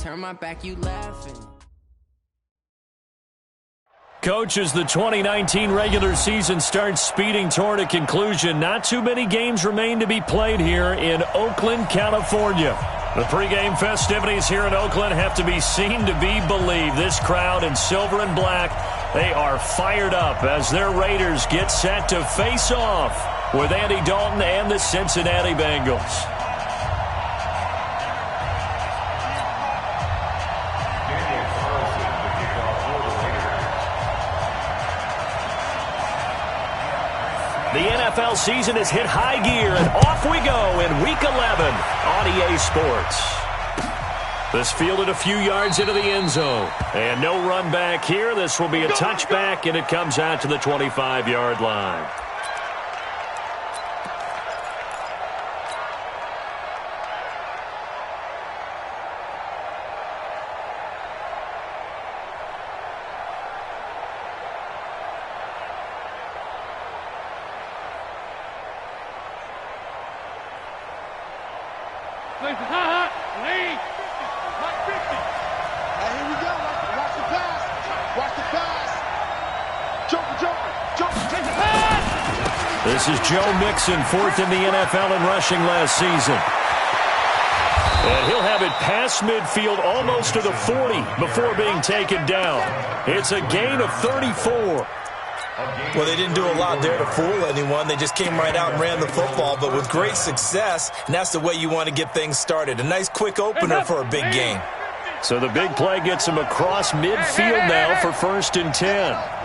turn my back, you laughing. Coach, as the 2019 regular season starts speeding toward a conclusion, not too many games remain to be played here in Oakland, California. The pregame festivities here in Oakland have to be seen to be believed. This crowd in silver and black, they are fired up as their Raiders get set to face off with Andy Dalton and the Cincinnati Bengals. The NFL season has hit high gear, and off we go in Week 11 on EA Sports. This fielded a few yards into the end zone. And no run back here. This will be a touchback, and it comes out to the 25-yard line. This is Joe Mixon, fourth in the NFL in rushing last season. And he'll have it past midfield almost to the 40 before being taken down. It's a gain of 34. Well, they didn't do a lot there to fool anyone. They just came right out and ran the football, but with great success, and that's the way you want to get things started. A nice quick opener for a big game. So the big play gets him across midfield now for 1st and 10.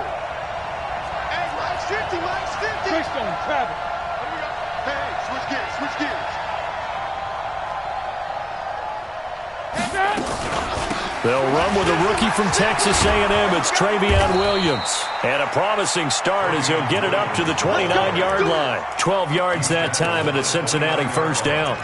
They'll run with a rookie from Texas A&M. It's Travion Williams. And a promising start as he'll get it up to the 29-yard line. 12 yards that time and a Cincinnati first down.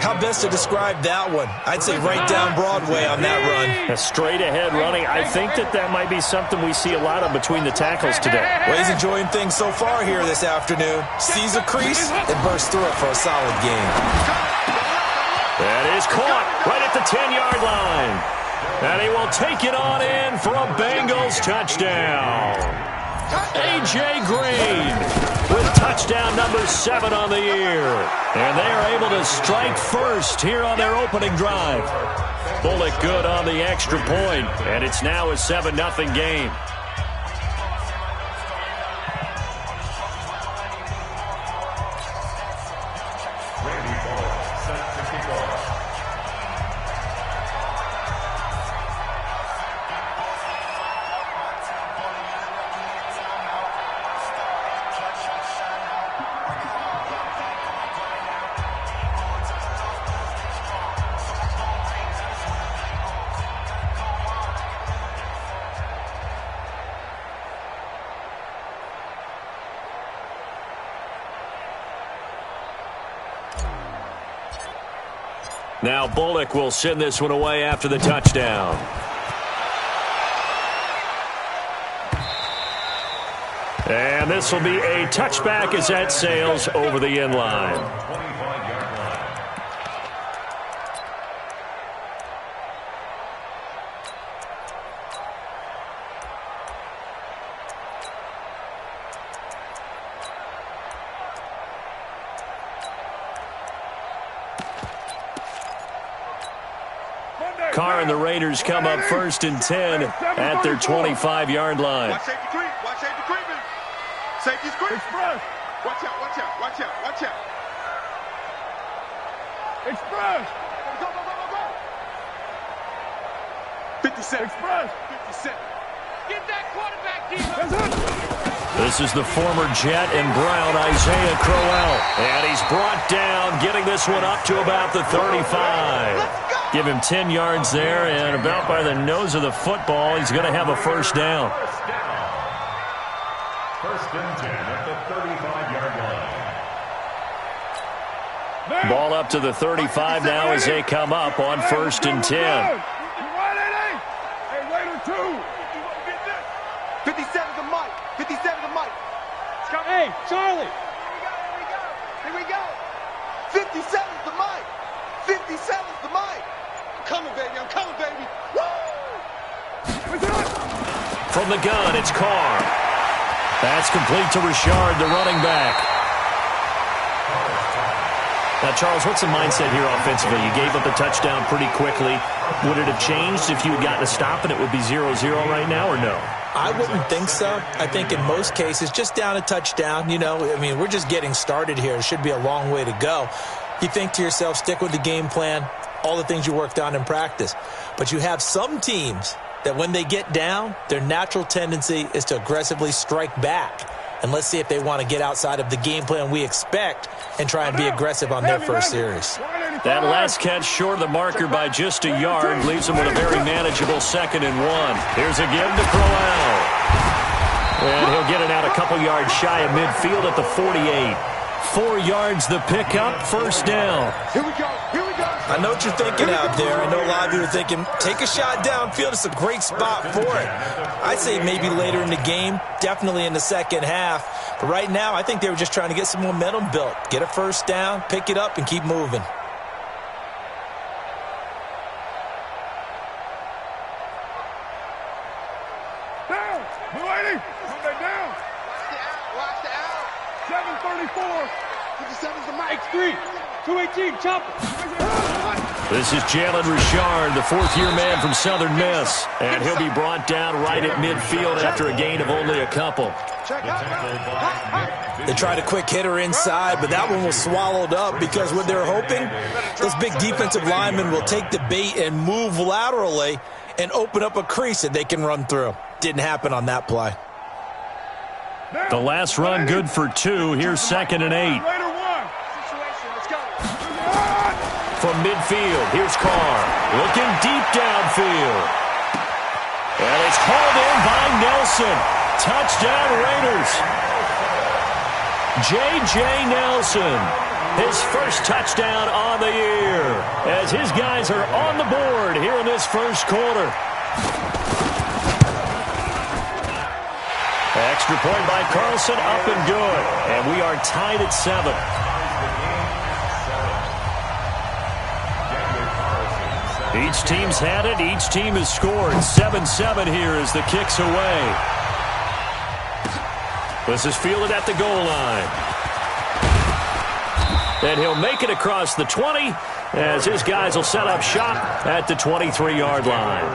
How best to describe that one? I'd say right down Broadway on that run. A straight-ahead running. I think that might be something we see a lot of between the tackles today. Well, he's enjoying things so far here this afternoon. Sees a crease and bursts through it for a solid gain. That is caught right at the 10-yard line. And he will take it on in for a Bengals touchdown. A.J. Green with touchdown number 7 on the year. And they are able to strike first here on their opening drive. Bullock good on the extra point, and it's now a 7-0 game. Now Bullock will send this one away after the touchdown. And this will be a touchback as that sails over the end line. Carr and the Raiders come up 1st and 10 at their 25-yard line. Watch safety creep. Watch safety creeping. Safety's creep. Express. Watch out, watch out, watch out, watch out. Express. Go, go, go, go, go. 50 cents. Express. 50 cents. Get that quarterback, defense. This is the former Jet and Brown, Isaiah Crowell. And he's brought down, getting this one up to about the 35. Give him 10 yards there, and about by the nose of the football, he's going to have a first down. First and 10 at the 35-yard line. Ball up to the 35 now as they come up on 1st and 10. Hey, Raider 2. 57 to Mike. 57 to Mike. Hey, Charlie. Here we go. 57 to Mike. 57 to Mike. coming, baby. I'm coming, baby. From the gun, it's Carr. That's complete to Richard, the running back. Now, Charles, what's the mindset here offensively? You gave up a touchdown pretty quickly. Would it have changed if you had gotten a stop and it would be 0-0 right now, or no? I wouldn't think so. I think in most cases, just down a touchdown, you know, I mean, we're just getting started here. It should be a long way to go. You think to yourself, stick with the game plan, all the things you worked on in practice. But you have some teams that when they get down, their natural tendency is to aggressively strike back. And let's see if they want to get outside of the game plan we expect and try and be aggressive on their first series. That last catch short of the marker by just a yard leaves them with a very manageable 2nd and 1. Here's again to Crowell. And he'll get it out a couple yards shy of midfield at the 48. 4 yards the pickup, first down. Here we go. Here we go. I know what you're thinking out there. I know a lot of you are thinking, take a shot downfield. It's a great spot for it. I'd say maybe later in the game, definitely in the second half. But right now, I think they were just trying to get some momentum built. Get a first down, pick it up, and keep moving. Down. Blue 80. Put that down. Watch the out. 734. 57's the mic. X3. 218. Chopper. This is Jalen Richard, the 4th-year man from Southern Miss. And he'll be brought down right at midfield after a gain of only a couple. They tried a quick hitter inside, but that one was swallowed up because what they're hoping, those big defensive linemen will take the bait and move laterally and open up a crease that they can run through. Didn't happen on that play. The last run good for 2. Here's 2nd and 8. From midfield, here's Carr. Looking deep downfield. And it's hauled in by Nelson. Touchdown Raiders. J.J. Nelson. His first touchdown on the year. As his guys are on the board here in this first quarter. Extra point by Carlson, up and good. And we are tied at 7. Each team's had it. Each team has scored. 7-7 here as the kick's away. This is fielded at the goal line. And he'll make it across the 20 as his guys will set up shop at the 23-yard line.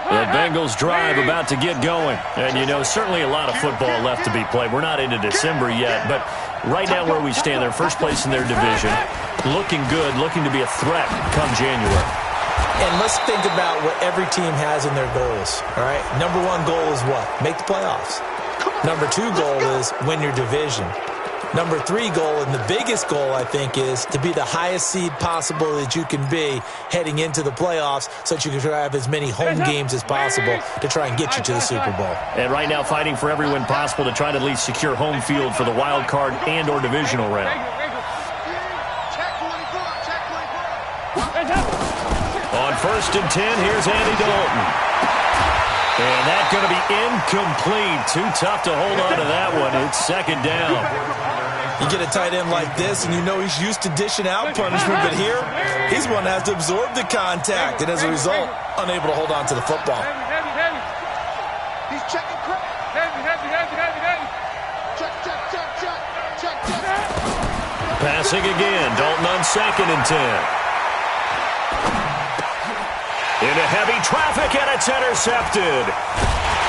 The Bengals drive about to get going. And, you know, certainly a lot of football left to be played. We're not into December yet, but right now where we stand, they're first place in their division. Looking good, looking to be a threat come January. And let's think about what every team has in their goals, all right? Number 1 goal is what? Make the playoffs. Number 2 goal is win your division. Number 3 goal, and the biggest goal, I think, is to be the highest seed possible that you can be heading into the playoffs so that you can have as many home games as possible to try and get you to the Super Bowl. And right now fighting for every win possible to try to at least secure home field for the wild card and or divisional round. On 1st and 10, here's Andy Dalton. And that's going to be incomplete. Too tough to hold on to that one. It's 2nd down. You get a tight end like this, and you know he's used to dishing out punishment, but here, he's one that has to absorb the contact, and as a result, unable to hold on to the football. He's checking quick. Check. Passing again. Dalton on 2nd and 10. Into heavy traffic, and it's intercepted.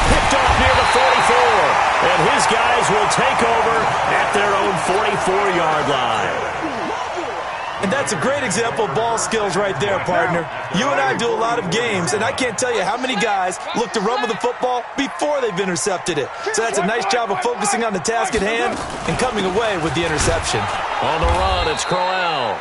Picked off near the 44. And his guys will take over at their own 44-yard line. And that's a great example of ball skills right there, partner. You and I do a lot of games, and I can't tell you how many guys look to run with the football before they've intercepted it. So that's a nice job of focusing on the task at hand and coming away with the interception. On the run, it's Crowell.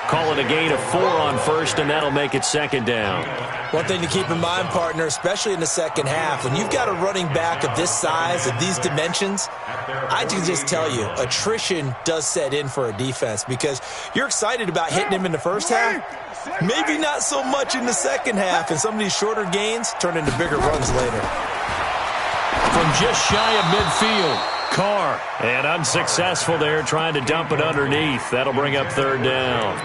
Call it a gain of 4 on 1st, and that'll make it 2nd down. One thing to keep in mind, partner, especially in the second half, when you've got a running back of this size, of these dimensions, I can just tell you, attrition does set in for a defense because you're excited about hitting him in the first half, maybe not so much in the second half, and some of these shorter gains turn into bigger runs later. From just shy of midfield, Carr, and unsuccessful there trying to dump it underneath. That'll bring up third down.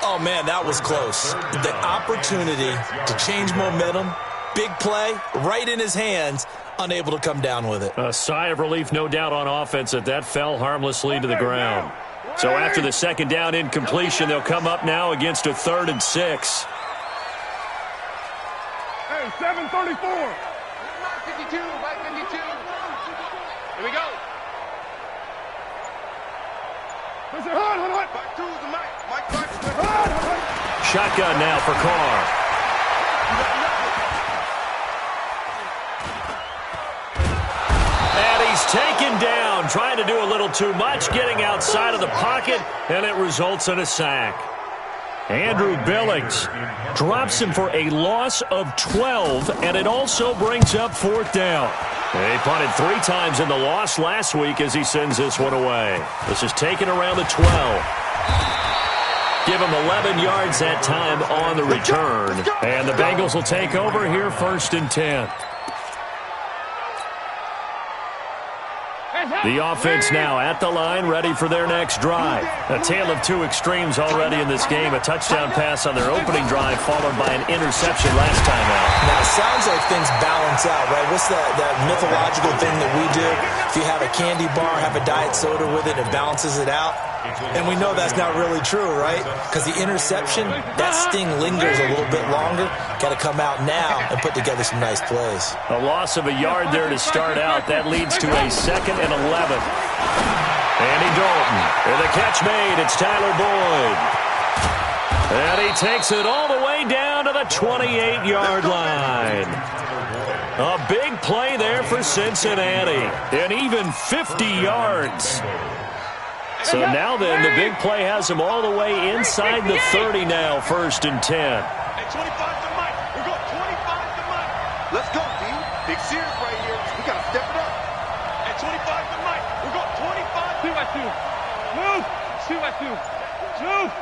Oh, man, that was close. The opportunity to change momentum, big play, right in his hands, unable to come down with it. A sigh of relief, no doubt, on offense that fell harmlessly to the ground. So after the second down incompletion, they'll come up now against a 3rd and 6. Hey, 7:34. 52, right 52. Here we go. Listen, hold on. Back to the mic. Mike, back. Shotgun now for Carr. And he's taken down, trying to do a little too much, getting outside of the pocket, and it results in a sack. Andrew Billings drops him for a loss of 12, and it also brings up 4th down. He punted 3 times in the loss last week as he sends this one away. This is taken around the 12. Give him 11 yards that time on the return. And the Bengals will take over here 1st and 10. The offense now at the line, ready for their next drive. A tale of 2 extremes already in this game. A touchdown pass on their opening drive, followed by an interception last time out. Now, it sounds like things balance out, right? What's that mythological thing that we do? If you have a candy bar, have a diet soda with it, it balances it out. And we know that's not really true, right? Because the interception, that sting lingers a little bit longer. Got to come out now and put together some nice plays. A loss of a yard there to start out. That leads to a 2nd and 11. Andy Dalton. And the catch made. It's Tyler Boyd. And he takes it all the way down to the 28-yard line. A big play there for Cincinnati. And even 50 yards. So now then, the big play has him all the way inside the 30 now, 1st and 10. At 25 to Mike. We got 25 to Mike. Let's go, D. Big series right here. We got to step it up. At 25 to Mike. We got 25. 2 at 2. Move. 2 at 2. Move.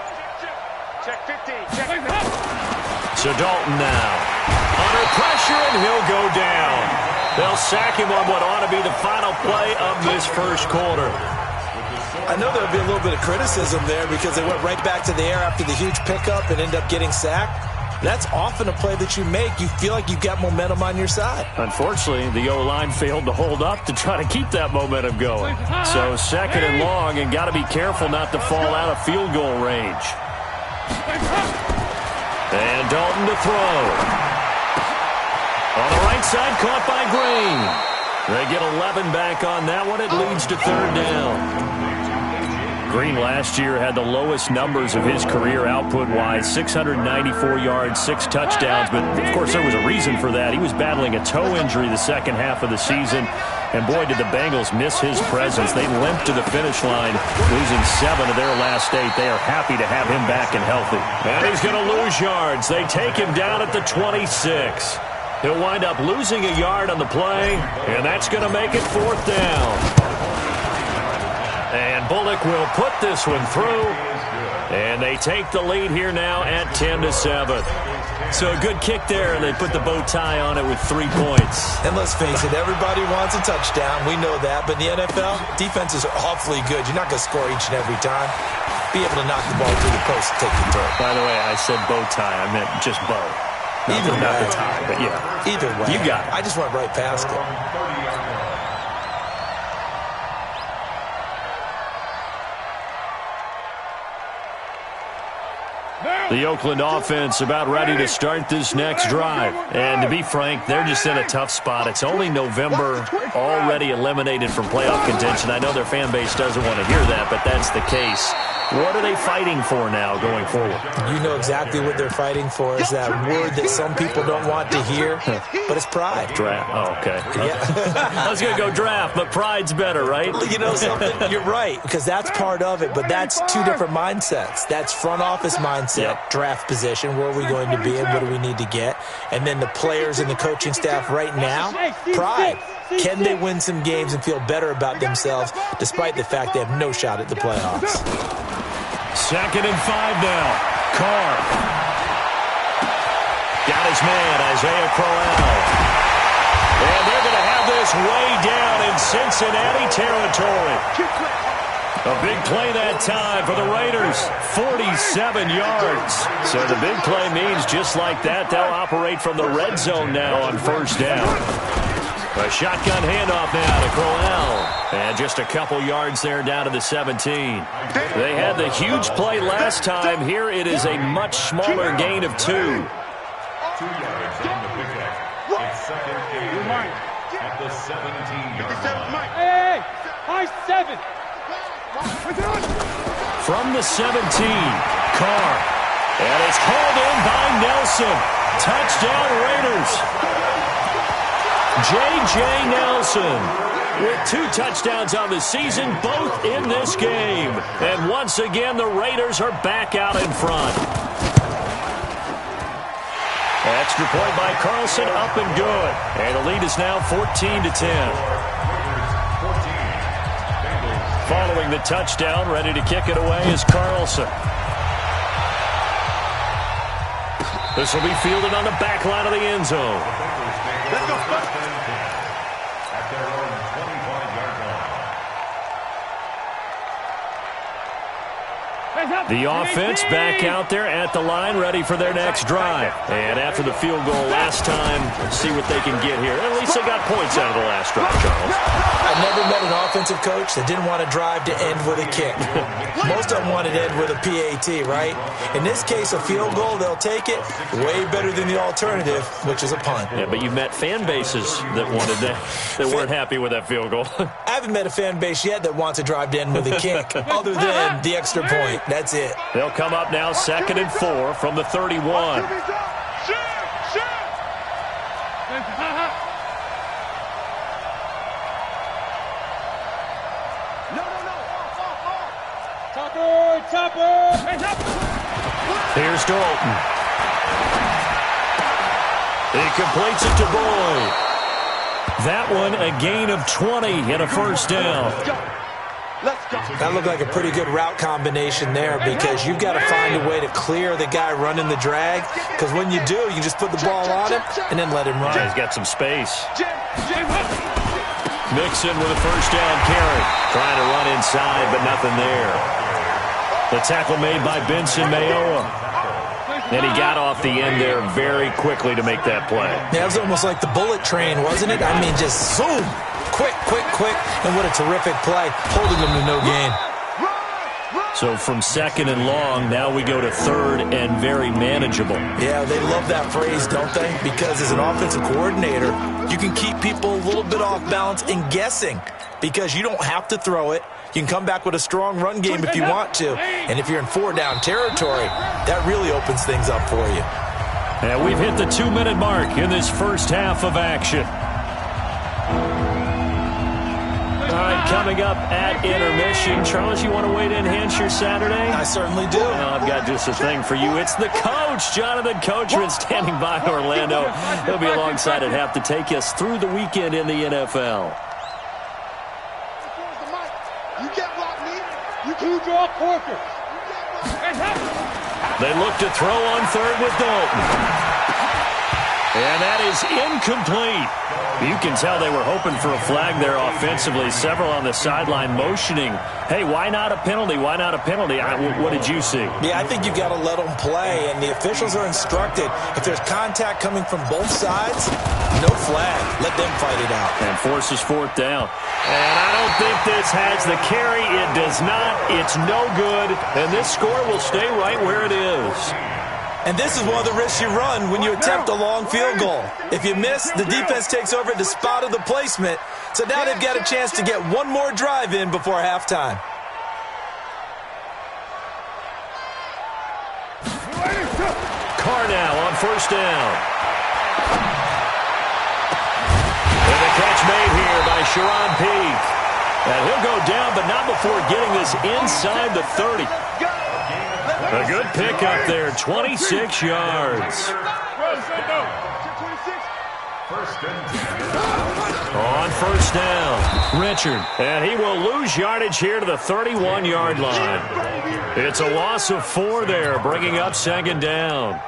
Check 15. Check. So Dalton now. Under pressure, and he'll go down. They'll sack him on what ought to be the final play of this first quarter. I know there'll be a little bit of criticism there because they went right back to the air after the huge pickup and end up getting sacked. That's often a play that you make. You feel like you've got momentum on your side. Unfortunately, the O-line failed to hold up to try to keep that momentum going. So 2nd and long, and got to be careful not to fall out of field goal range. And Dalton to throw. On the right side, caught by Green. They get 11 back on that one. It leads to 3rd down. Green last year had the lowest numbers of his career output-wise, 694 yards, 6 touchdowns. But, of course, there was a reason for that. He was battling a toe injury the second half of the season. And, boy, did the Bengals miss his presence. They limped to the finish line, losing 7 of their last 8. They are happy to have him back and healthy. And he's going to lose yards. They take him down at the 26. He'll wind up losing a yard on the play, and that's going to make it 4th down. And Bullock will put this one through, and they take the lead here now at 10-7. So a good kick there, and they put the bow tie on it with 3 points. And let's face it, everybody wants a touchdown. We know that. But in the NFL, defenses are awfully good. You're not going to score each and every time. Be able to knock the ball through the post and take the throw. By the way, I said bow tie. I meant just bow. Either way. Not the tie, but yeah. Either way. You got it. I just went right past it. The Oakland offense about ready to start this next drive. And to be frank, they're just in a tough spot. It's only November, already eliminated from playoff contention. I know their fan base doesn't want to hear that, but that's the case. What are they fighting for now going forward? You know exactly what they're fighting for. Is that word that some people don't want to hear, but it's pride. Draft. Oh, okay. Yeah. I was going to go draft, but pride's better, right? You know something? You're right, because that's part of it, but that's 2 different mindsets. That's front office mindset, draft position, where are we going to be and what do we need to get? And then the players and the coaching staff right now, pride. Can they win some games and feel better about themselves despite the fact they have no shot at the playoffs? 2nd and 5 now. Carr. Got his man, Isaiah Crowell. And they're going to have this way down Cincinnati territory. A big play that time for the Raiders, 47 yards. So the big play means just like that, they'll operate from the red zone now on first down. A shotgun handoff now to Crowell. And just a couple yards there down to the 17. They had the huge play last time. Here it is a much smaller gain of 2. 2 yards on the pickup. It's second and 8 at the 17-yard line. Hey, high 7. From the 17, Carr. And it's hauled in by Nelson. Touchdown Raiders. J.J. Nelson with 2 touchdowns on the season, both in this game. And once again, the Raiders are back out in front. Extra point by Carlson, up and good. And the lead is now 14-10. Following the touchdown, ready to kick it away is Carlson. This will be fielded on the back line of the end zone. Let's go. At their own 25-yard line. The offense back out there at the line, ready for their next drive. And after the field goal last time, let's see what they can get here. At least they got points out of the last drive, Charles. I never met an offensive coach that didn't want to drive to end with a kick. Most of them wanted to end with a PAT, right? In this case, a field goal, they'll take it. Way better than the alternative, which is a punt. Yeah, but you've met fan bases that wanted that weren't happy with that field goal. I haven't met a fan base yet that wants to drive to end with a kick, other than the extra point. That's it. They'll come up now 2nd and 4 from the 31. Here's Dalton. He completes it to Boyd. That one a gain of 20 and a first down. That looked like a pretty good route combination there, because you've got to find a way to clear the guy running the drag, because when you do, you just put the ball on him and then let him run. He's got some space. Mixon with a first down carry. Trying to run inside, but nothing there. The tackle made by Benson Mayowa. And he got off the end there very quickly to make that play. Yeah, it was almost like the bullet train, wasn't it? I mean, just zoom. Quick. And what a terrific play, holding them to no gain. So from 2nd and long, now we go to 3rd and very manageable. Yeah, they love that phrase, don't they? Because as an offensive coordinator, you can keep people a little bit off balance and guessing, because you don't have to throw it. You can come back with a strong run game if you want to. And if you're in 4-down territory, that really opens things up for you. And we've hit the 2-minute mark in this first half of action. All right, coming up at intermission. Charles, you want to wait to enhance your Saturday? I certainly do. Well, I've got just a thing for you. It's the coach, Jonathan Coachman, standing by in Orlando. He'll be alongside at half to take us through the weekend in the NFL. You draw Corker. They look to throw on 3rd with Dalton. And that is incomplete. You can tell they were hoping for a flag there offensively. Several on the sideline motioning. Hey, why not a penalty? Why not a penalty? What did you see? Yeah, I think you've got to let them play, and the officials are instructed. If there's contact coming from both sides, no flag. Let them fight it out. And forces 4th down. And I don't think this has the carry. It does not. It's no good. And this score will stay right where it is. And this is one of the risks you run when you attempt a long field goal. If you miss, the defense takes over the spot of the placement. So now they've got a chance to get one more drive in before halftime. Carr now on 1st down. And the catch made here by Sharon Peake. And he'll go down, but not before getting this inside the 30. A good pick up there, 26 yards. On 1st down, Richard. And he will lose yardage here to the 31-yard line. It's a loss of 4 there, bringing up 2nd down.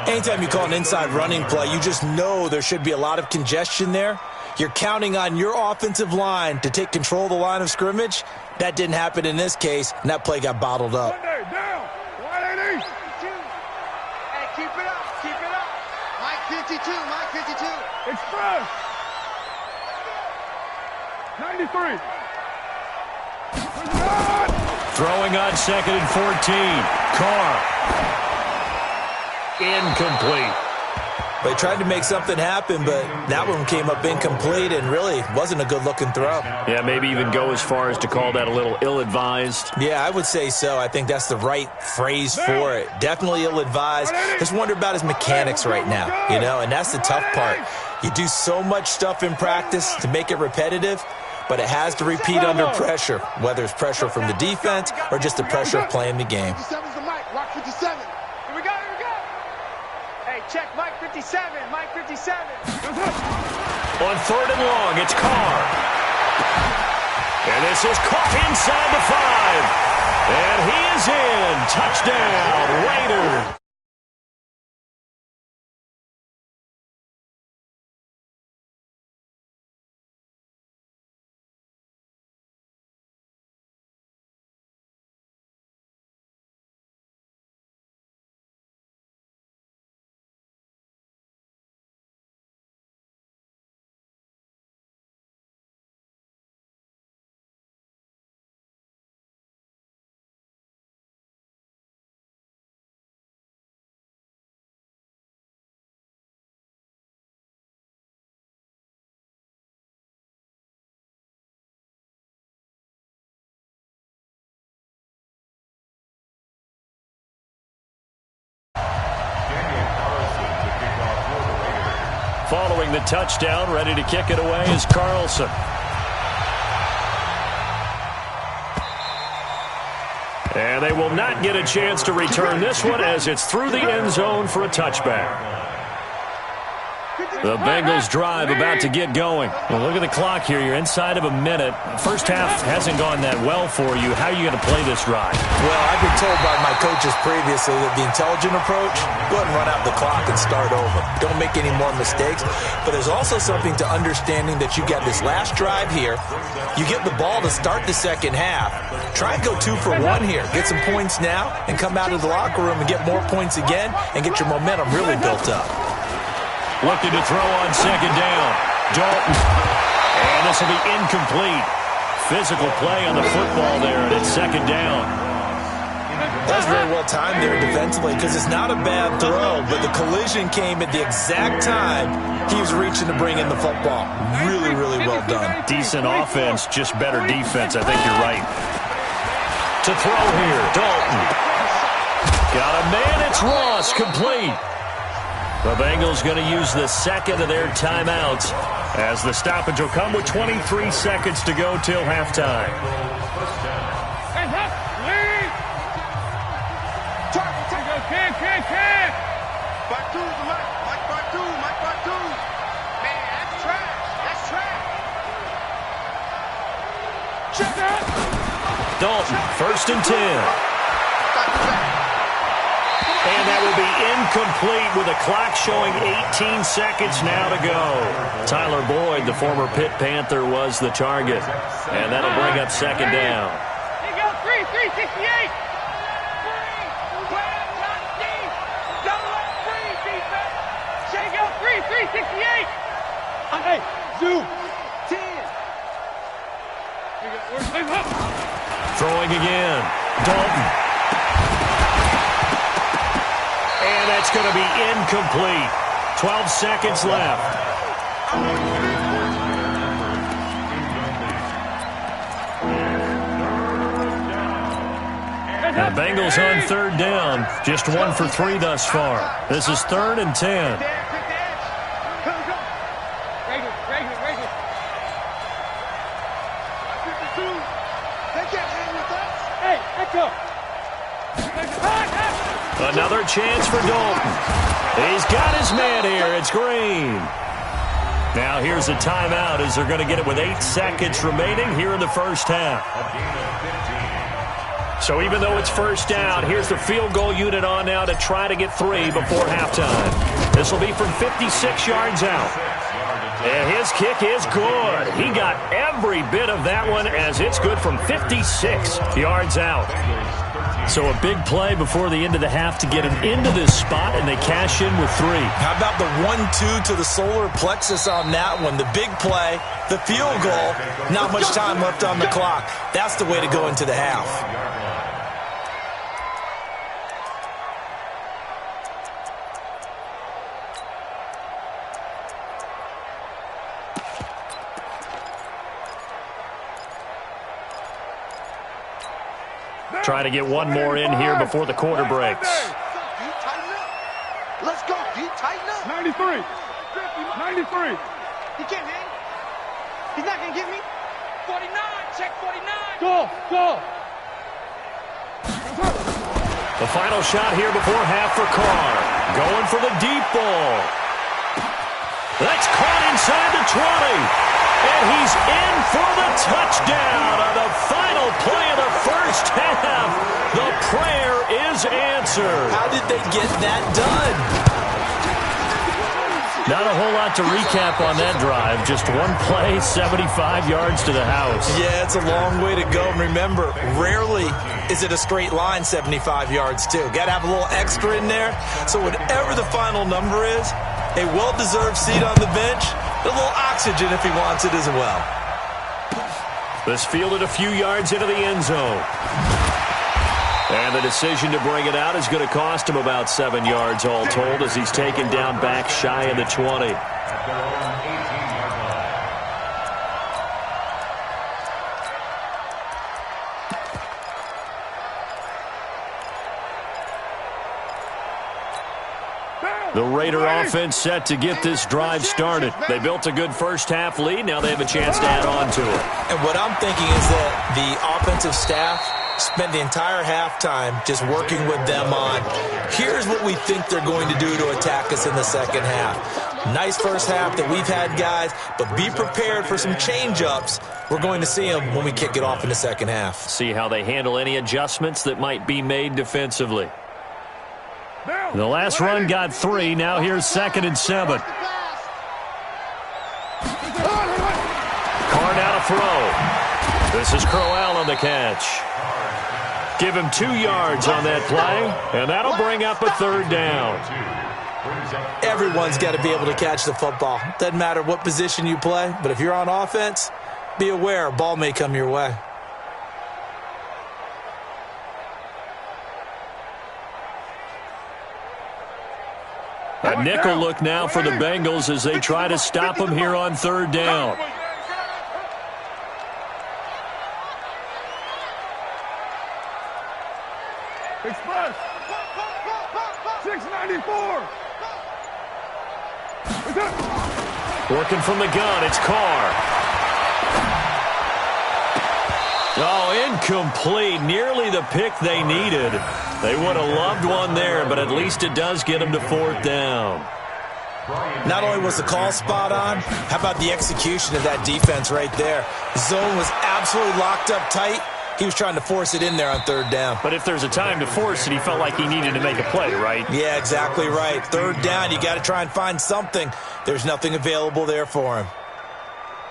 Anytime you call an inside running play, you just know there should be a lot of congestion there. You're counting on your offensive line to take control of the line of scrimmage. That didn't happen in this case, and that play got bottled up. Down. 180. Hey, keep it up. Keep it up. Mike 52. Mike 52. Express. 93. Throwing on 2nd and 14. Carr. Incomplete. They tried to make something happen, but that one came up incomplete and really wasn't a good-looking throw. Yeah, maybe even go as far as to call that a little ill-advised. Yeah, I would say so. I think that's the right phrase for it. Definitely ill-advised. Just wonder about his mechanics right now, and that's the tough part. You do so much stuff in practice to make it repetitive, but it has to repeat under pressure, whether it's pressure from the defense or just the pressure of playing the game. 57's the mic. Rock 57. Here we go. Here we go. Hey, check Mike 57. Mike 57. On 3rd and long, it's Carr. And this is caught inside the 5. And he is in. Touchdown, Raiders. Following the touchdown, ready to kick it away is Carlson. And they will not get a chance to return this one as it's through the end zone for a touchback. The Bengals drive about to get going. Well, look at the clock here. You're inside of a minute. First half hasn't gone that well for you. How are you going to play this drive? Well, I've been told by my coaches previously that the intelligent approach, go ahead and run out the clock and start over. Don't make any more mistakes. But there's also something to understanding that you got this last drive here. You get the ball to start the second half. Try and go 2 for 1 here. Get some points now and come out of the locker room and get more points again and get your momentum really built up. Looking to throw on 2nd down. Dalton. And this will be incomplete. Physical play on the football there, and it's 2nd down. That was very well timed there defensively because it's not a bad throw, but the collision came at the exact time he was reaching to bring in the football. Really, really well done. Decent offense, just better defense. I think you're right. To throw here, Dalton. Got a man, it's Ross, complete. The Bengals going to use the second of their timeouts as the stoppage will come with 23 seconds to go till halftime. Back two, Mike. Mike back two. Mike back two. Man, that's trash. That's trash. Check that. Dalton, 1st and 10. And that will be incomplete with a clock showing 18 seconds now to go. Tyler Boyd, the former Pitt Panther, was the target. And that'll bring up 2nd down. Here you go, 368. Here you go, 368. Hey, zoom. 10. Throwing again. Dalton. And that's going to be incomplete. 12 seconds left. The Bengals on 3rd down. Just 1 for 3 thus far. This is 3rd and 10. Hey, Echo. Another chance for Dalton. He's got his man here. It's Green. Now here's a timeout as they're going to get it with 8 seconds remaining here in the first half. So even though it's 1st down, here's the field goal unit on now to try to get 3 before halftime. This will be from 56 yards out. And his kick is good. He got every bit of that one as it's good from 56 yards out. So a big play before the end of the half to get him into this spot, and they cash in with 3. How about the 1-2 to the solar plexus on that one? The big play, the field goal, not much time left on the clock. That's the way to go into the half. Try to get one more in here before the quarter breaks. Let's go, D. Tighten up. 93. 93. He can't hang. He's not going to get me. 49. Check 49. Go. The final shot here before half for Carr. Going for the deep ball. That's caught inside the 20. And he's in for the touchdown on the final play of the first half. The prayer is answered. How did they get that done? Not a whole lot to recap on that drive. Just one play, 75 yards to the house. Yeah, it's a long way to go. And remember, rarely is it a straight line 75 yards, too. Got to have a little extra in there. So whatever the final number is, a well-deserved seat on the bench, a little oxygen if he wants it as well. This fielded a few yards into the end zone. And the decision to bring it out is going to cost him about 7 yards all told as he's taken down back shy of the 20. The Raider offense set to get this drive started. They built a good first-half lead. Now they have a chance to add on to it. And what I'm thinking is that the offensive staff spent the entire halftime just working with them on, here's what we think they're going to do to attack us in the second half. Nice first half that we've had, guys, but be prepared for some change-ups. We're going to see them when we kick it off in the second half. See how they handle any adjustments that might be made defensively. The last run got 3. Now here's 2nd and 7. Carr now to throw. This is Crowell on the catch. Give him 2 yards on that play, and that'll bring up a 3rd down. Everyone's got to be able to catch the football. Doesn't matter what position you play, but if you're on offense, be aware a ball may come your way. A nickel look now for the Bengals as they try to stop him here on 3rd down. Express. 694. Working from the gun, it's Carr. Oh, incomplete. Nearly the pick they needed. They would have loved one there, but at least it does get them to 4th down. Not only was the call spot on, how about the execution of that defense right there? Zone was absolutely locked up tight. He was trying to force it in there on 3rd down. But if there's a time to force it, he felt like he needed to make a play, right? Yeah, exactly right. 3rd down, you got to try and find something. There's nothing available there for him.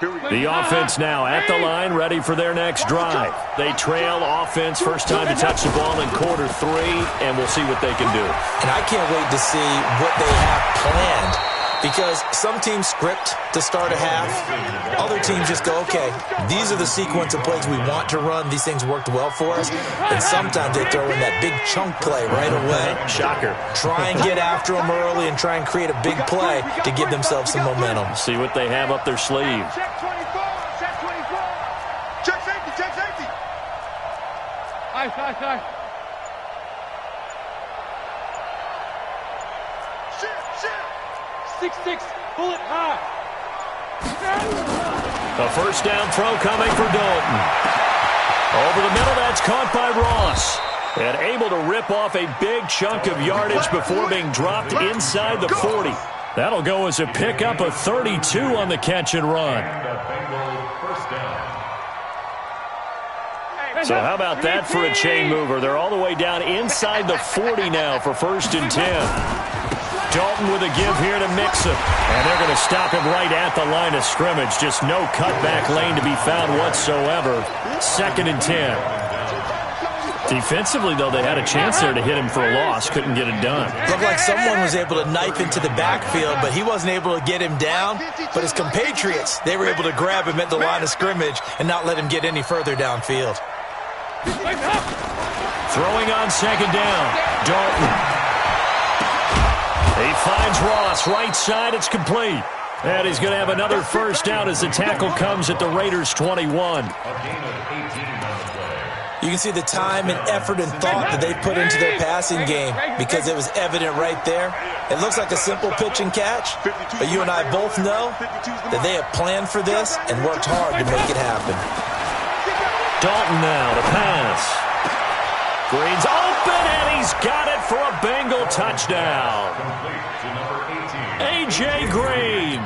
The offense now at the line, ready for their next drive. They trail offense, first time to touch the ball in quarter 3, and we'll see what they can do. And I can't wait to see what they have planned, because some teams script to start a half. Other teams just go, okay, these are the sequence of plays we want to run. These things worked well for us. And sometimes they throw in that big chunk play right away. Shocker. Try and get after them early and try and create a big play to give themselves some momentum. See what they have up their sleeve. Check 24. Check 24. Check safety. Check safety. Ice. Shit. 6-6. Bullet high. A first down throw coming for Dalton. Over the middle, that's caught by Ross. And able to rip off a big chunk of yardage before being dropped inside the 40. That'll go as a pickup of 32 on the catch and run. So how about that for a chain mover? They're all the way down inside the 40 now for 1st and 10. Dalton with a give here to Mixon. And they're going to stop him right at the line of scrimmage. Just no cutback lane to be found whatsoever. 2nd and 10. Defensively, though, they had a chance there to hit him for a loss. Couldn't get it done. Looked like someone was able to knife into the backfield, but he wasn't able to get him down. But his compatriots, they were able to grab him at the line of scrimmage and not let him get any further downfield. Throwing on 2nd down. Dalton. He finds Ross. Right side, it's complete. And he's going to have another first down as the tackle comes at the Raiders' 21. You can see the time and effort and thought that they put into their passing game because it was evident right there. It looks like a simple pitch and catch, but you and I both know that they have planned for this and worked hard to make it happen. Dalton now to pass. Green's open, and he's got it for a Bengal touchdown. A.J. Green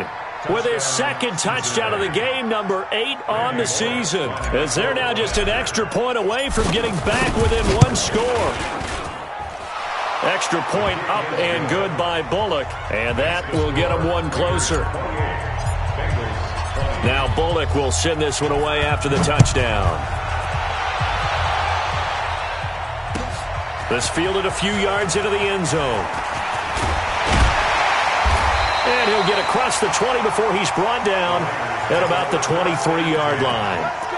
with his 2nd touchdown of the game, number 8 on the season, as they're now just an extra point away from getting back within 1 score. Extra point up and good by Bullock, and that will get them 1 closer. Now Bullock will send this one away after the touchdown. This fielded a few yards into the end zone. And he'll get across the 20 before he's brought down at about the 23-yard line.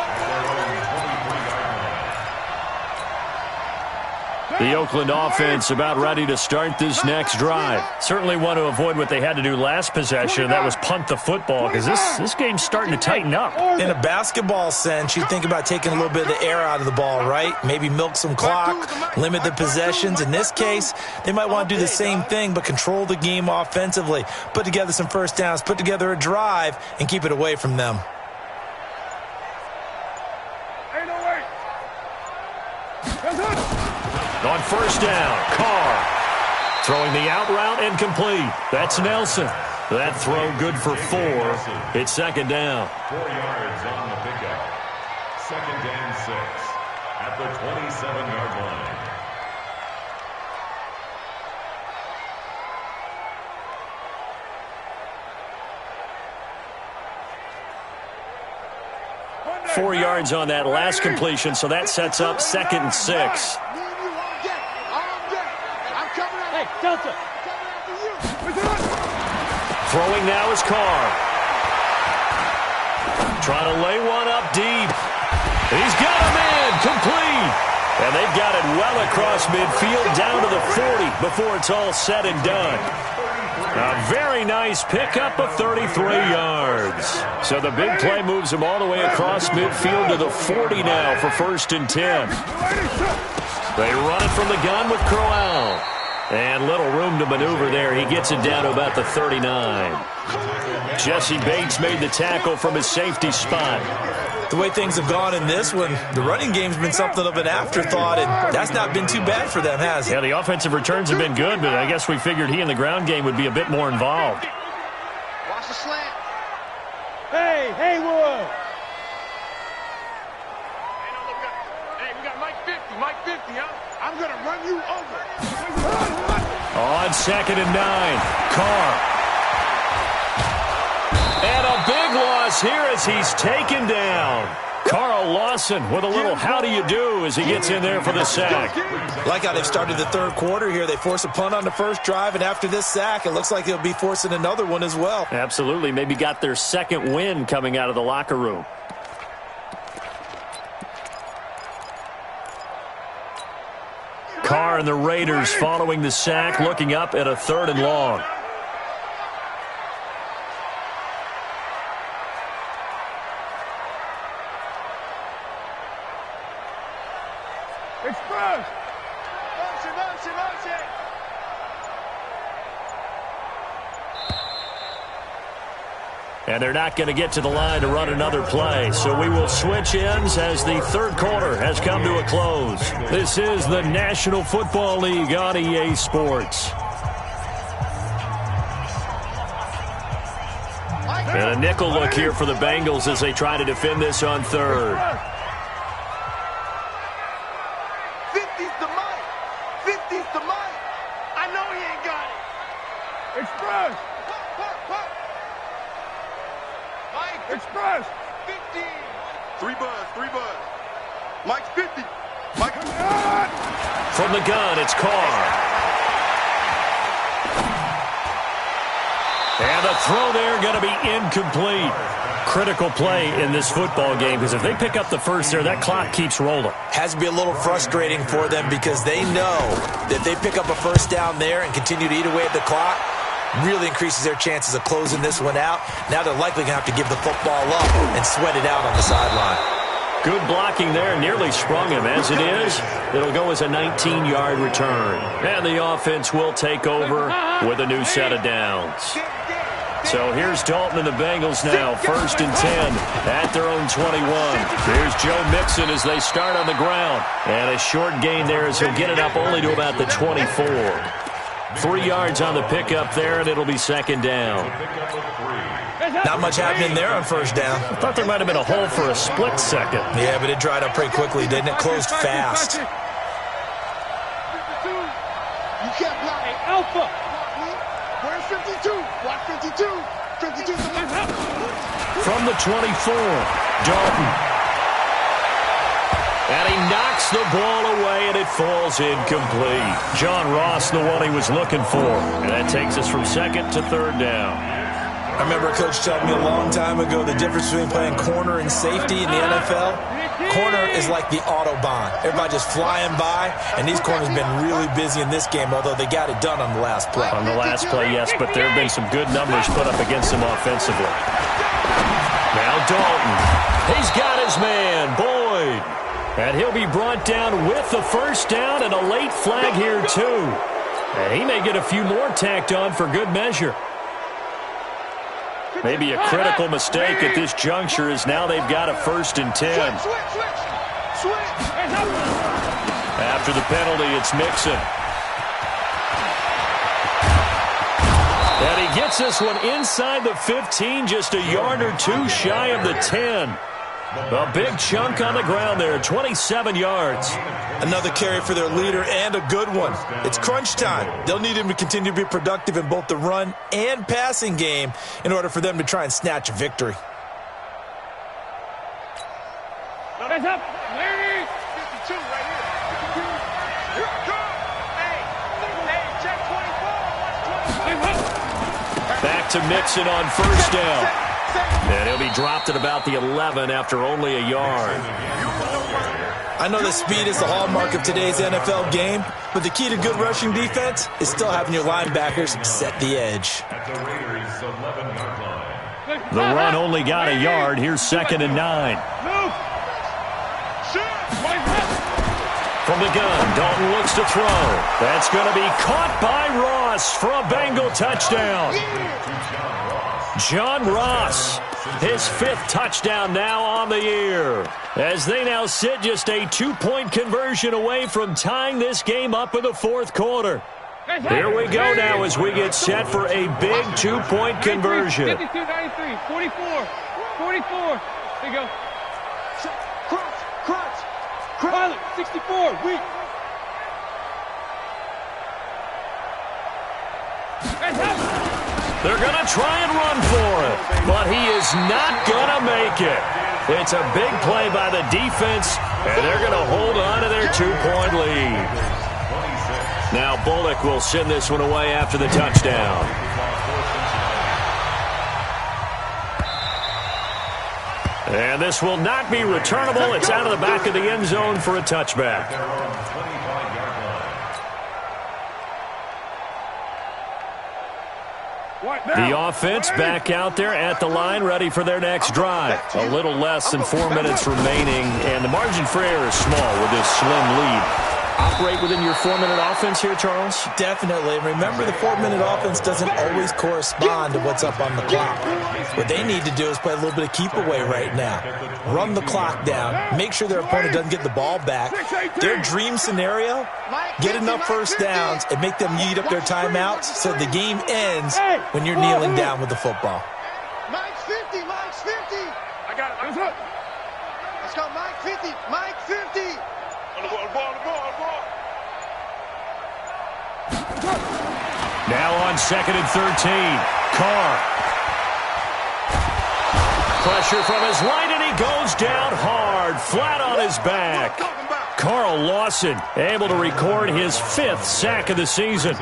The Oakland offense about ready to start this next drive. Certainly want to avoid what they had to do last possession. That was punt the football, because this game's starting to tighten up. In a basketball sense, you think about taking a little bit of the air out of the ball, right? Maybe milk some clock, limit the possessions. In this case, they might want to do the same thing, but control the game offensively. Put together some first downs, put together a drive, and keep it away from them. On first down, Carr throwing the out route and complete. That's Nelson. That throw good for 4. It's 2nd down. 4 yards on the pickup. 2nd and 6 at the 27-yard line. Four yards on that last completion, so that sets up 2nd and 6. Throwing now is Carr. Trying to lay one up deep. He's got him in, complete. And they've got it well across midfield down to the 40 before it's all said and done. A very nice pickup of 33 yards. So the big play moves him all the way across midfield to the 40 now for 1st and 10. They run it from the gun with Crowell. And little room to maneuver there. He gets it down to about the 39. Jesse Bates made the tackle from his safety spot. The way things have gone in this one, the running game's been something of an afterthought, and that's not been too bad for them, has it? Yeah, the offensive returns have been good, but I guess we figured he in the ground game would be a bit more involved. Watch the slant. Hey, Haywood. Hey, we got Mike 50, huh? I'm going to run you over. On 2nd and 9, Carr. And a big loss here as he's taken down. Carl Lawson with a little how do you do as he gets in there for the sack. Like how they've started the 3rd quarter here. They force a punt on the first drive, and after this sack, it looks like they'll be forcing another one as well. Absolutely. Maybe got their 2nd win coming out of the locker room. Carr and the Raiders following the sack, looking up at a 3rd and long. Express. And they're not going to get to the line to run another play. So we will switch ends as the 3rd quarter has come to a close. This is the National Football League on EA Sports. And a nickel look here for the Bengals as they try to defend this on 3rd. 50's the mic. 50's the mic. I know he ain't got it. Express. Express. 50. 3 buzz. Mike's 50. Mike. From the gun, it's Carr. And the throw there going to be incomplete. Critical play in this football game because if they pick up the first there, that clock keeps rolling. Has to be a little frustrating for them because they know that if they pick up a first down there and continue to eat away at the clock, really increases their chances of closing this one out. Now they're likely going to have to give the football up and sweat it out on the sideline. Good blocking there, nearly sprung him. As it is, it'll go as a 19-yard return. And the offense will take over with a new set of downs. So here's Dalton and the Bengals now, 1st and 10 at their own 21. Here's Joe Mixon as they start on the ground. And a short gain there as he'll get it up only to about the 24. 3 yards on the pickup there, and it'll be 2nd down. Not much happening there on 1st down. I thought there might have been a hole for a split second. Yeah, but it dried up pretty quickly, didn't it? Closed fast. You can't block. Hey, Alpha. Where's 52? Watch 52. 52. From the 24, Dalton. And he knocks the ball away, and it falls incomplete. John Ross, the one he was looking for. And that takes us from 2nd to 3rd down. I remember a coach telling me a long time ago the difference between playing corner and safety in the NFL. Corner is like the Autobahn. Everybody just flying by, and these corners have been really busy in this game, although they got it done on the last play. On the last play, yes, but there have been some good numbers put up against them offensively. Now Dalton. He's got his man, Boyd. And he'll be brought down with the first down and a late flag here, too. And he may get a few more tacked on for good measure. Maybe a critical mistake at this juncture is now they've got a 1st and 10. After the penalty, it's Mixon. And he gets this one inside the 15, just a yard or two shy of the 10. A big chunk on the ground there, 27 yards. Another carry for their leader and a good one. It's crunch time. They'll need him to continue to be productive in both the run and passing game in order for them to try and snatch a victory. Hands up. Larry. 52 right here. 52. Here it comes. Hey, check 24. Back to Mixon on 1st down. And he'll be dropped at about the 11 after only a yard. I know that speed is the hallmark of today's NFL game, but the key to good rushing defense is still having your linebackers set the edge. The run only got a yard. Here's 2nd and 9. From the gun, Dalton looks to throw. That's going to be caught by Ross for a Bengal touchdown. John Ross, his 5th touchdown now on the year, as they now sit just a 2-point conversion away from tying this game up in the 4th quarter. Here we go now as we get set for a big 2-point conversion. 52, 93, 44, 44. There you go. Crunch. Pilot, 64, weak. They're going to try and run for it, but he is not going to make it. It's a big play by the defense, and they're going to hold on to their 2-point lead. Now Bullock will send this one away after the touchdown. And this will not be returnable. It's out of the back of the end zone for a touchback. The offense back out there at the line, ready for their next drive. A little less than 4 minutes remaining, and the margin for error is small with this slim lead. Operate within your 4-minute offense here, Charles? Definitely. Remember, the 4-minute offense doesn't always correspond to what's up on the clock. What they need to do is play a little bit of keep away right now. Run the clock down. Make sure their opponent doesn't get the ball back. Their dream scenario, get enough first downs and make them eat up their timeouts so the game ends when you're kneeling down with the football. Mike's 50, Mike's 50. I got it. Let's go, Mike 50, Mike 50. On the ball. Now on 2nd and 13. Carr. Pressure from his right, and he goes down hard, flat on his back. Carl Lawson able to record his 5th sack of the season.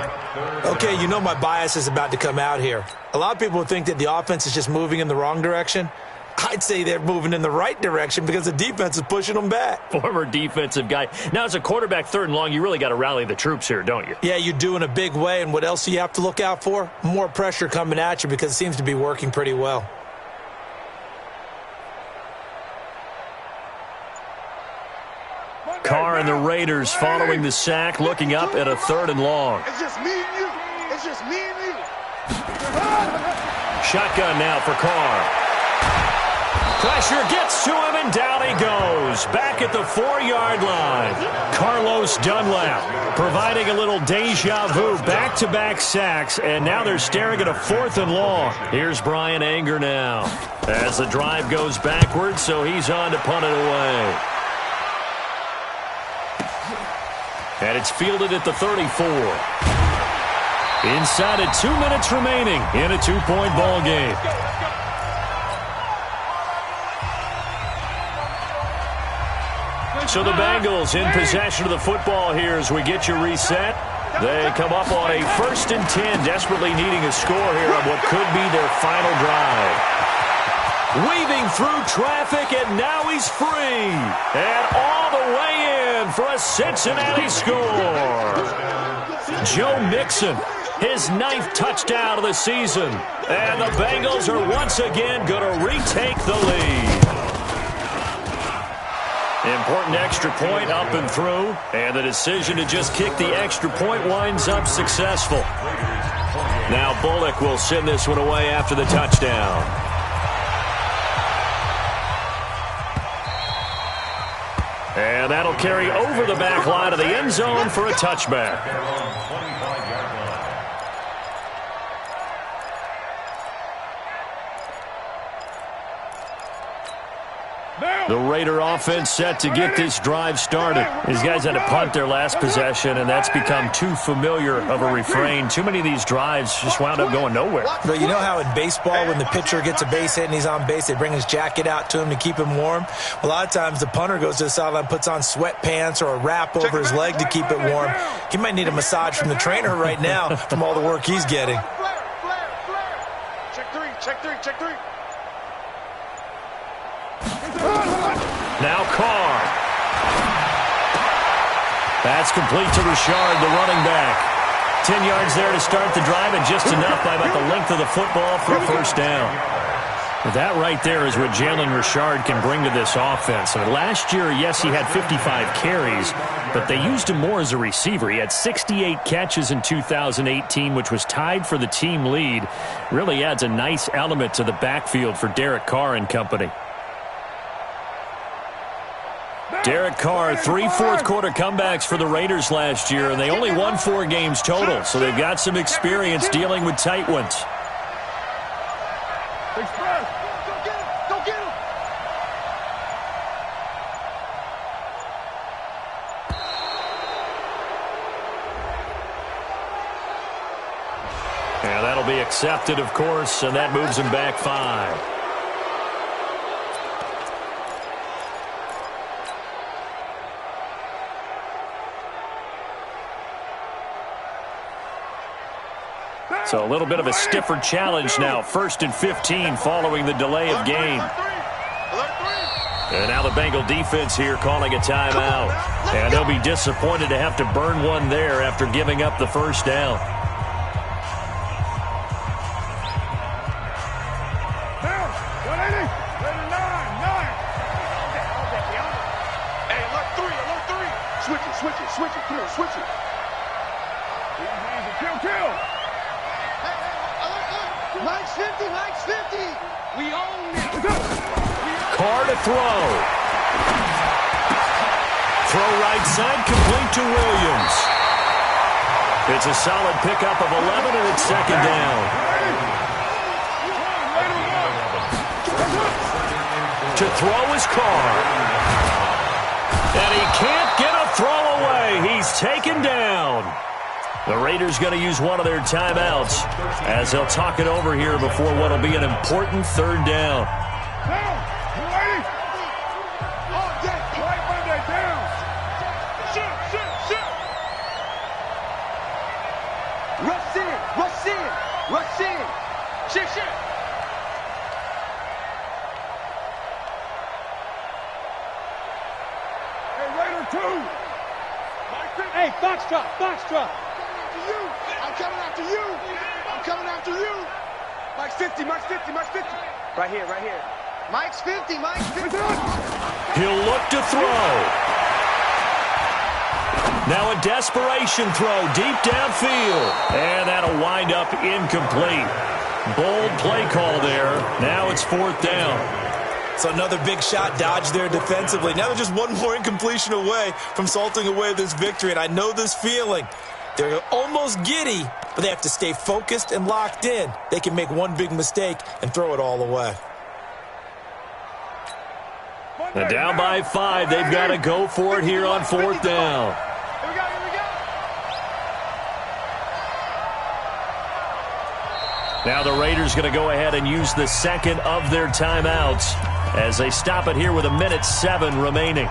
Okay, you know my bias is about to come out here. A lot of people think that the offense is just moving in the wrong direction. I'd say they're moving in the right direction because the defense is pushing them back. Former defensive guy. Now, as a quarterback 3rd and long, you really got to rally the troops here, don't you? Yeah, you do in a big way, and what else do you have to look out for? More pressure coming at you because it seems to be working pretty well. Carr and the Raiders following the sack, looking up at a 3rd and long. It's just me and you. It's just me and you. Shotgun now for Carr. Pressure gets to him, and down he goes. Back at the 4-yard line. Carlos Dunlap providing a little deja vu. Back-to-back sacks, and now they're staring at a 4th and long. Here's Brian Anger now. As the drive goes backwards, so he's on to punt it away. And it's fielded at the 34. Inside of 2 minutes remaining in a 2-point ball game. So the Bengals in possession of the football here as we get you reset. They come up on a 1st and 10, desperately needing a score here on what could be their final drive. Weaving through traffic, and now he's free. And all the way in for a Cincinnati score. Joe Mixon, his 9th touchdown of the season. And the Bengals are once again going to retake the lead. Important extra point up and through, and the decision to just kick the extra point winds up successful. Now Bullock will send this one away after the touchdown. And that'll carry over the back line of the end zone for a touchback. The Raider offense set to get this drive started. These guys had to punt their last possession, and that's become too familiar of a refrain. Too many of these drives just wound up going nowhere. But you know how in baseball, when the pitcher gets a base hit and he's on base, they bring his jacket out to him to keep him warm? A lot of times the punter goes to the sideline, puts on sweatpants or a wrap over his leg to keep it warm. He might need a massage from the trainer right now from all the work he's getting. Check three, check three, check three. Now Carr. That's complete to Richard, the running back. 10 yards there to start the drive, and just enough by about the length of the football for a 1st down. That right there is what Jalen Richard can bring to this offense. I mean, last year, yes, he had 55 carries, but they used him more as a receiver. He had 68 catches in 2018, which was tied for the team lead. Really adds a nice element to the backfield for Derek Carr and company. Derek Carr, 3 fourth-quarter comebacks for the Raiders last year, and they only won 4 games total, so they've got some experience dealing with tight ones. Go get him. And that'll be accepted, of course, and that moves him back 5. So a little bit of a stiffer challenge now. 1st and 15 following the delay of game. And now the Bengal defense here calling a timeout. And they'll be disappointed to have to burn one there after giving up the 1st down. Hey, alert 3. Switch it. Come on, switch it. Kill. Mike's 50. We own it. Carr to throw. Throw right side, complete to Williams. It's a solid pickup of 11, and it's 2nd down. To throw is Carr. And he can't get a throw away. He's taken down. The Raiders going to use one of their timeouts as they'll talk it over here before what will be an important third down. Rush in. Shit. Hey, Raider 2. Hey, Foxtrot. I'm coming after you. Mike's 50. Right here. Mike's 50. He'll look to throw. Now a desperation throw deep downfield. And that'll wind up incomplete. Bold play call there. Now it's 4th down. So another big shot dodged there defensively. Now they're just one more incompletion away from salting away this victory. And I know this feeling. They're almost giddy, but they have to stay focused and locked in. They can make one big mistake and throw it all away. Now down by 5. They've got to go for it here on 4th down. Here we go. Now the Raiders going to go ahead and use the second of their timeouts as they stop it here with 1:07 remaining.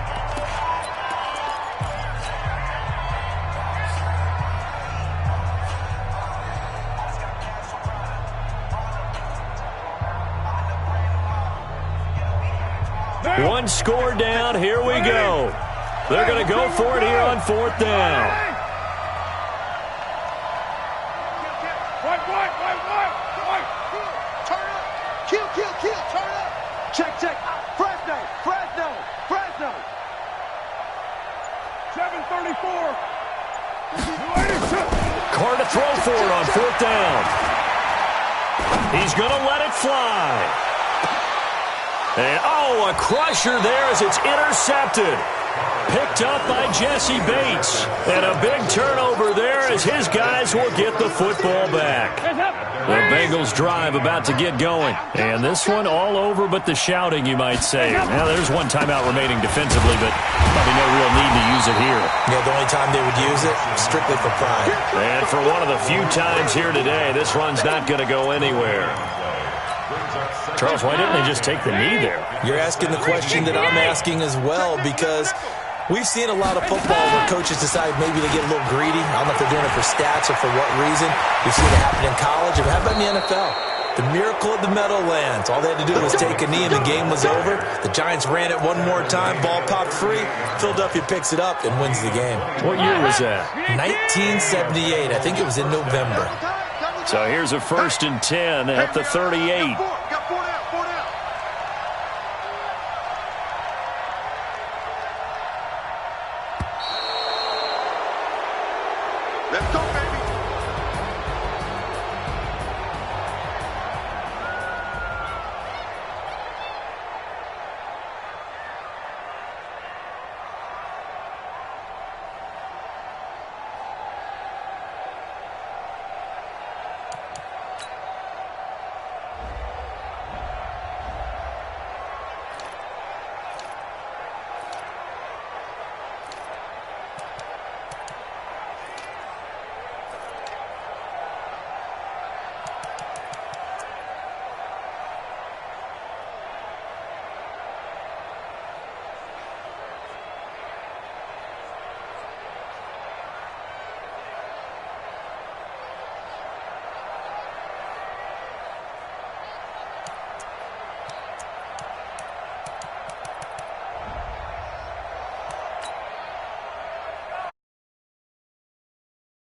One score down. Here we go. They're going to go for it here on 4th down. Right. Turn up. Kill. Turn up. Check. Fresno. 7:34. Carr to throw for it on 4th down. He's going to let it fly. And, a crusher there as it's intercepted. Picked up by Jesse Bates. And a big turnover there as his guys will get the football back. The Bengals drive about to get going. And this one all over but the shouting, you might say. Now, there's one timeout remaining defensively, but probably no real need to use it here. Yeah, the only time they would use it, strictly for pride. And for one of the few times here today, this run's not going to go anywhere. Charles, why didn't they just take the knee there? You're asking the question that I'm asking as well, because we've seen a lot of football where coaches decide maybe they get a little greedy. I don't know if they're doing it for stats or for what reason. We've seen it happen in college. How about in the NFL? The miracle of the Meadowlands. All they had to do was take a knee and the game was over. The Giants ran it one more time. Ball popped free. Philadelphia picks it up and wins the game. What year was that? 1978. I think it was in November. So here's a 1st and 10 at the 38. Let's go, man.